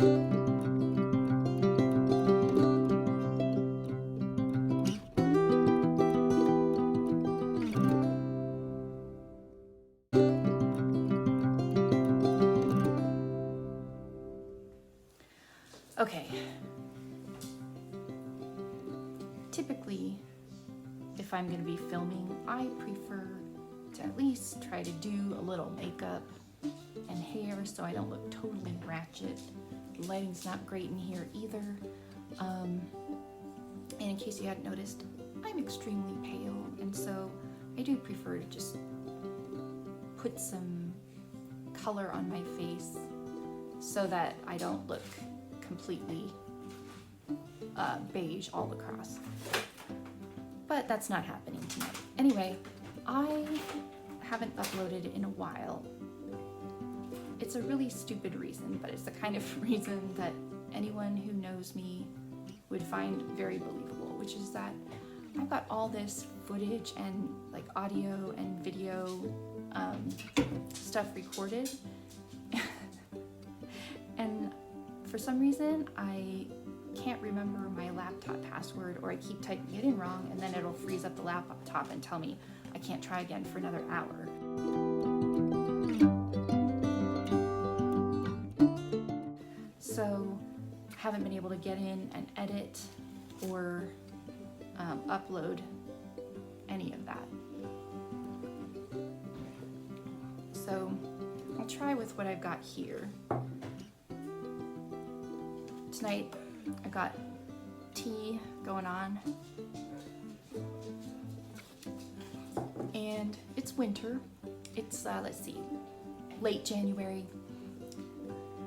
Okay. Typically, if I'm going to be filming, I prefer to at least try to do a little makeup and hair so I don't look totally ratchet. The lighting's not great in here either. And in case you hadn't noticed, I'm extremely pale, and so I do prefer to just put some color on my face so that I don't look completely beige all across. But that's not happening tonight. Anyway, I haven't uploaded in a while. It's a really stupid reason, but it's the kind of reason that anyone who knows me would find very believable, which is that I've got all this footage and like audio and video stuff recorded. And for some reason, I can't remember my laptop password, or I keep typing it in wrong, and then it'll freeze up the laptop and tell me I can't try again for another hour. So I haven't been able to get in and edit or upload any of that. So I'll try with what I've got here. Tonight I got tea going on, and it's winter. It's let's see, late January.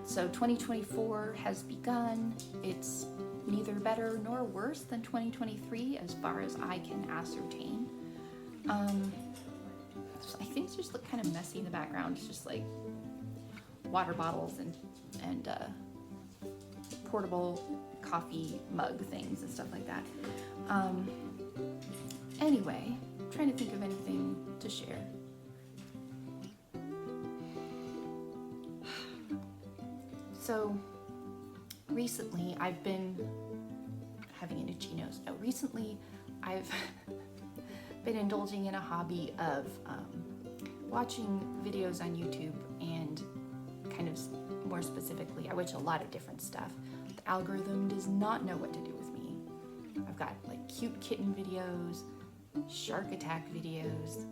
So 2024 has begun. It's neither better nor worse than 2023 as far as I can ascertain. So I think it's just look kind of messy in the background. It's just like water bottles and portable coffee mug things and stuff like that. Anyway, I'm trying to think of anything to share. So recently I've been having an itchy nose. No, recently I've been indulging in a hobby of watching videos on YouTube, and kind of more specifically, I watch a lot of different stuff. The algorithm does not know what to do with me. I've got like cute kitten videos, shark attack videos,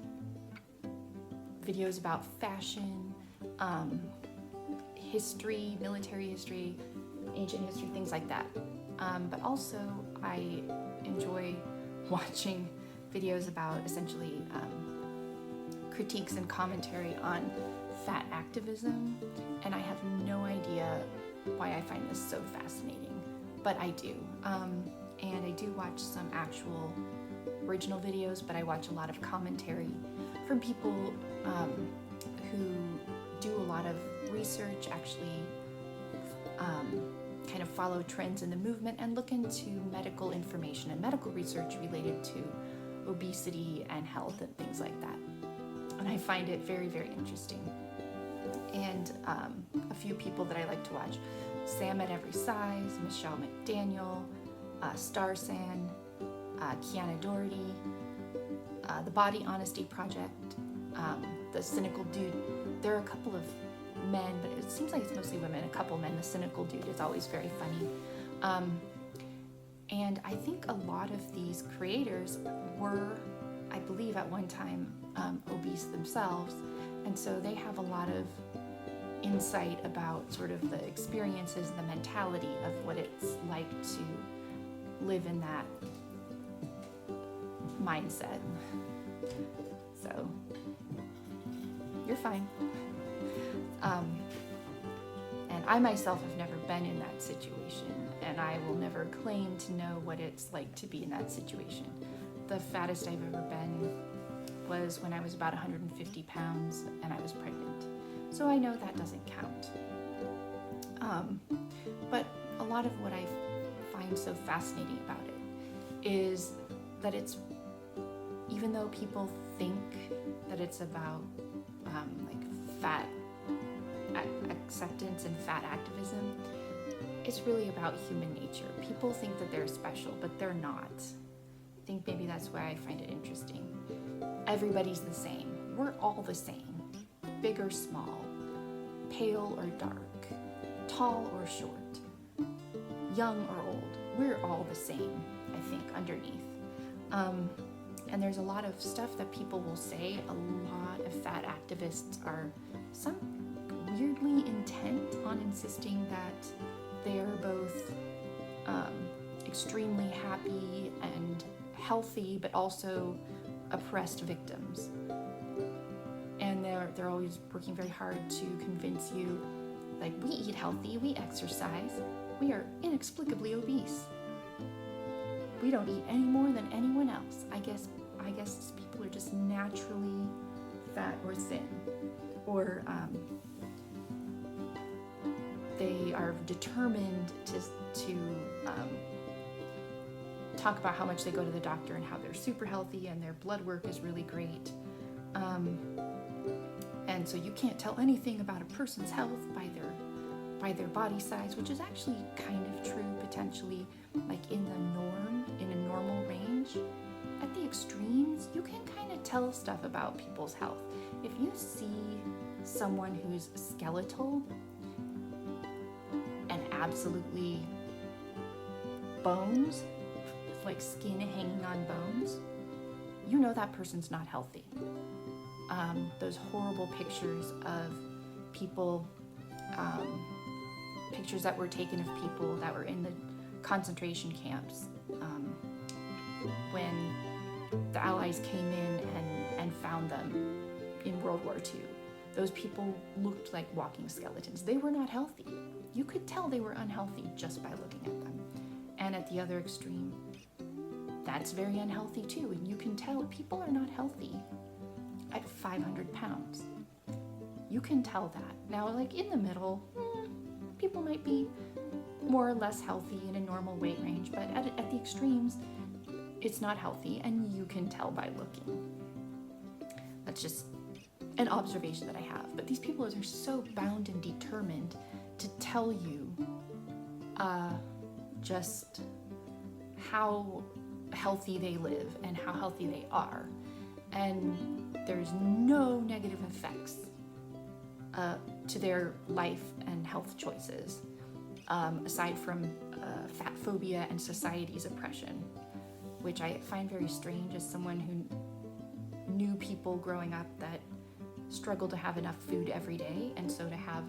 videos about fashion, history, military history, ancient history, things like that. But also I enjoy watching videos about essentially critiques and commentary on fat activism, and I have no idea why I find this so fascinating, but I do. And I do watch some actual original videos, but I watch a lot of commentary from people who do a lot of research, actually kind of follow trends in the movement and look into medical information and medical research related to obesity and health and things like that. And I find it very, very interesting. And a few people that I like to watch: Sam at Every Size, McDaniel, Starsan, Kiana, Docherty, the Body Honesty Project, the Cynical Dude. There are a couple of men, but it seems like it's mostly women, a couple men. The Cynical Dude is always very funny. And I think a lot of these creators were, I believe at one time, obese themselves. And so they have a lot of insight about sort of the experiences, the mentality of what it's like to live in that mindset. So, you're fine. And I myself have never been in that situation, and I will never claim to know what it's like to be in that situation. The fattest I've ever been was when I was about 150 pounds and I was pregnant. So I know that doesn't count. But a lot of what I find so fascinating about it is that it's, even though people think that it's about like fat acceptance and fat activism, it's really about human nature. People think that they're special, but they're not. I think maybe that's why I find it interesting. Everybody's the same. We're all the same. Big or small, pale or dark, tall or short, young or old. We're all the same, I think, underneath. And there's a lot of stuff that people will say. A lot of fat activists are some weirdly intent on insisting that they are both extremely happy and healthy, but also oppressed victims. And they're always working very hard to convince you, like, we eat healthy, we exercise, we are inexplicably obese. We don't eat any more than anyone else. I guess people are just naturally fat or thin, or they are determined to talk about how much they go to the doctor and how they're super healthy and their blood work is really great. And so you can't tell anything about a person's health by their body size, which is actually kind of true potentially, like in a normal range. At the extremes, you can kind of tell stuff about people's health. If you see someone who's skeletal and absolutely bones, like skin hanging on bones, you know that person's not healthy. Those horrible pictures of people, pictures that were taken of people that were in the concentration camps when the Allies came in and found them in World War II. Those people looked like walking skeletons. They were not healthy. You could tell they were unhealthy just by looking at them. And at the other extreme, that's very unhealthy too. And you can tell people are not healthy at 500 pounds. You can tell that. Now, like in the middle, people might be more or less healthy in a normal weight range, but at the extremes, it's not healthy, and you can tell by looking. That's just an observation that I have. But these people are so bound and determined to tell you just how healthy they live and how healthy they are. And there's no negative effects to their life and health choices, aside from fat phobia and society's oppression, which I find very strange as someone who knew people growing up that struggle to have enough food every day, and so to have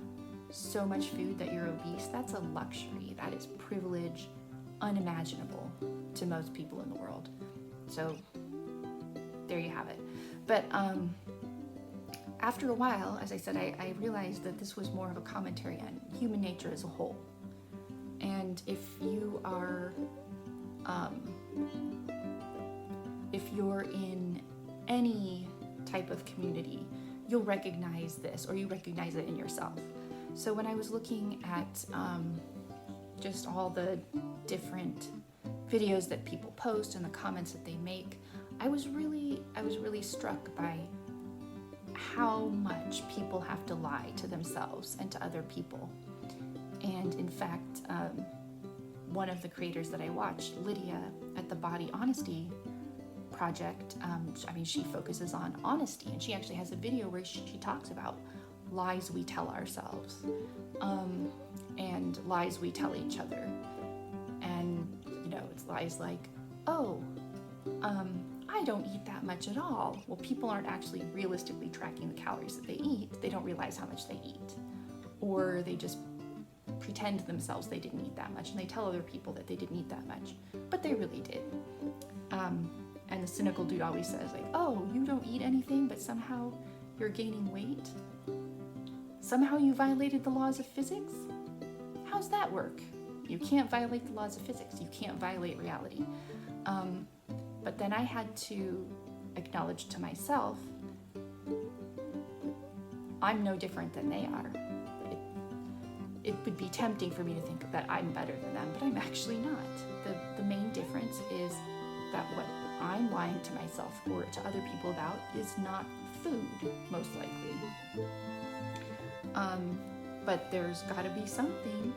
so much food that you're obese, that's a luxury. That is privilege unimaginable to most people in the world. So there you have it. But after a while, as I said, I realized that this was more of a commentary on human nature as a whole. And if you are, if you're in any type of community, you'll recognize this, or you recognize it in yourself. So when I was looking at just all the different videos that people post and the comments that they make, I was really struck by how much people have to lie to themselves and to other people. And in fact, one of the creators that I watched, Lydia at the Body Honesty Project, she focuses on honesty, and she actually has a video where she talks about lies we tell ourselves and lies we tell each other. And it's lies like, I don't eat that much at all. Well, people aren't actually realistically tracking the calories that they eat. They don't realize how much they eat. Or they just pretend to themselves they didn't eat that much, and they tell other people that they didn't eat that much, but they really did. And the cynical dude always says, like, oh, you don't eat anything, but somehow you're gaining weight? Somehow you violated the laws of physics? How's that work? You can't violate the laws of physics. You can't violate reality. But then I had to acknowledge to myself, I'm no different than they are. It would be tempting for me to think that I'm better than them, but I'm actually not. The main difference is that what I'm lying to myself or to other people about is not food, most likely. But there's got to be something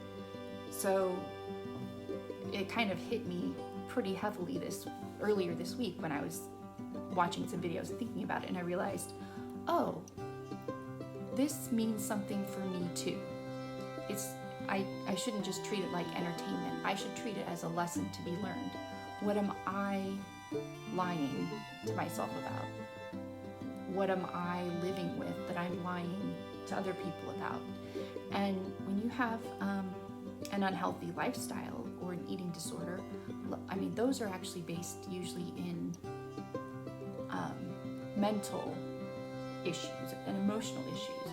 So it kind of hit me pretty heavily earlier this week when I was watching some videos and thinking about it, and I realized, oh, this means something for me too. I shouldn't just treat it like entertainment. I should treat it as a lesson to be learned. What am I lying to myself about? What am I living with that I'm lying to other people about? And when you have an unhealthy lifestyle or an eating disorder, I mean, those are actually based usually in mental issues and emotional issues.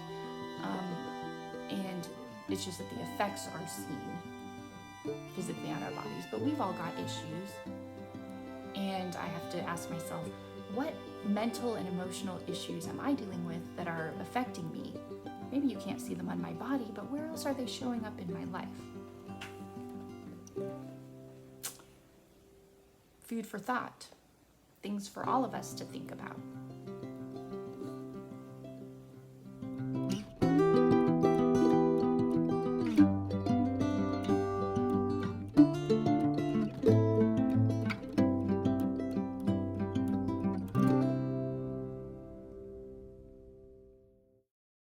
And it's just that the effects are seen physically on our bodies, but we've all got issues. And I have to ask myself, what mental and emotional issues am I dealing with that are affecting me? Maybe you can't see them on my body, but where else are they showing up in my life? Food for thought. Things for all of us to think about.